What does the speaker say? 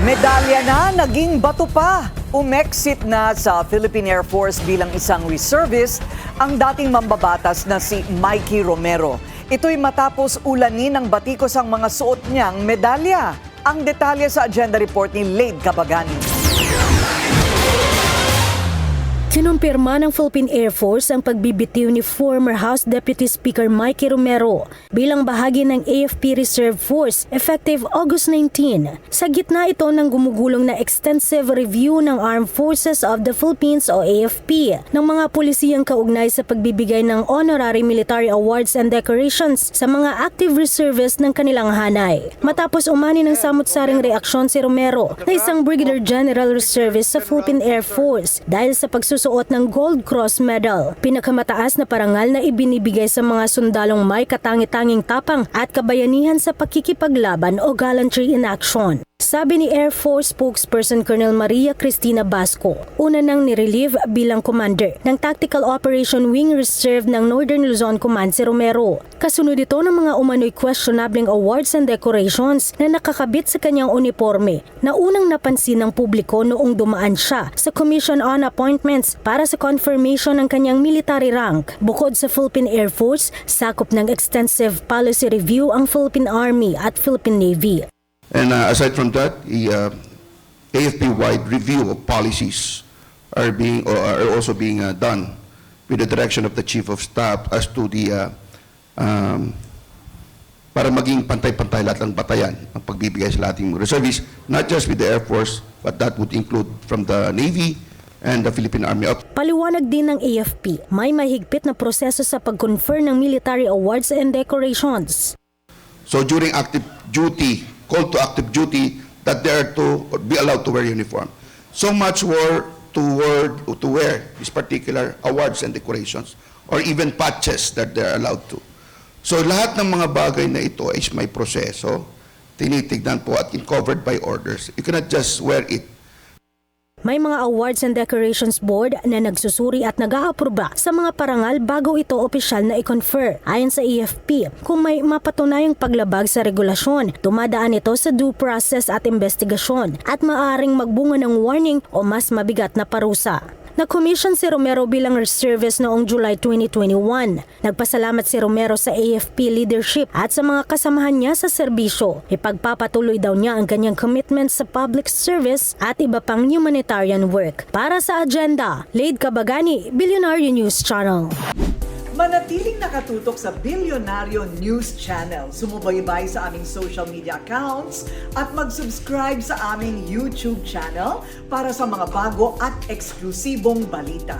Medalya na, naging bato pa. Umexit na sa Philippine Air Force bilang isang reservist ang dating mambabatas na si Mikey Romero. Ito'y matapos ulanin ng batikos ang mga suot niyang medalya. Ang detalye sa agenda report ni Lade Cabagani. Kinumpirma ng Philippine Air Force ang pagbibitiw ni former House Deputy Speaker Mikey Romero bilang bahagi ng AFP Reserve Force effective August 19. Sa gitna ito ng gumugulong na extensive review ng Armed Forces of the Philippines o AFP ng mga pulisiyang kaugnay sa pagbibigay ng honorary military awards and decorations sa mga active reservists ng kanilang hanay. Matapos umani ng samut-saring reaksyon si Romero na isang Brigadier General Reservist sa Philippine Air Force dahil sa pagsusuot ng Gold Cross Medal, pinakamataas na parangal na ibinibigay sa mga sundalong may katangi-tanging tapang at kabayanihan sa pakikipaglaban o gallantry in action. Sabi ni Air Force spokesperson Colonel Maria Cristina Basco, una nang nirelieve bilang commander ng Tactical Operation Wing Reserve ng Northern Luzon Command si Romero. Kasunod ito ng mga umano'y questionabling awards and decorations na nakakabit sa kanyang uniforme na unang napansin ng publiko noong dumaan siya sa Commission on Appointments para sa confirmation ng kanyang military rank. Bukod sa Philippine Air Force, sakop ng extensive policy review ang Philippine Army at Philippine Navy. And aside from that, the AFP-wide review of policies are also being done with the direction of the Chief of Staff as to the para maging pantay-pantay lahat ng batayan ang pagbibigay sa ating reservists, not just with the Air Force, but that would include from the Navy and the Philippine Army. Paliwanag din ng AFP, may mahigpit na proseso sa pag-confer ng military awards and decorations. So during active duty, call to active duty, that they are to be allowed to wear uniform. So much more to wear these particular awards and decorations, or even patches that they are allowed to. So lahat ng mga bagay na ito is may proseso, tinitignan po at covered by orders. You cannot just wear it. May mga awards and decorations board na nagsusuri at nag-aaproba sa mga parangal bago ito opisyal na i-confer. Ayon sa AFP, kung may mapatunayang paglabag sa regulasyon, dumadaan ito sa due process at investigasyon at maaaring magbunga ng warning o mas mabigat na parusa. Na-commission si Romero bilang reservist noong July 2021. Nagpasalamat si Romero sa AFP leadership at sa mga kasamahan niya sa serbisyo. Ipagpapatuloy daw niya ang kanyang commitment sa public service at iba pang humanitarian work. Para sa agenda, Lade Cabagani, Billionaire News Channel. Manatiling nakatutok sa Bilyonaryo News Channel. Sumubaybay sa aming social media accounts at mag-subscribe sa aming YouTube channel para sa mga bago at eksklusibong balita.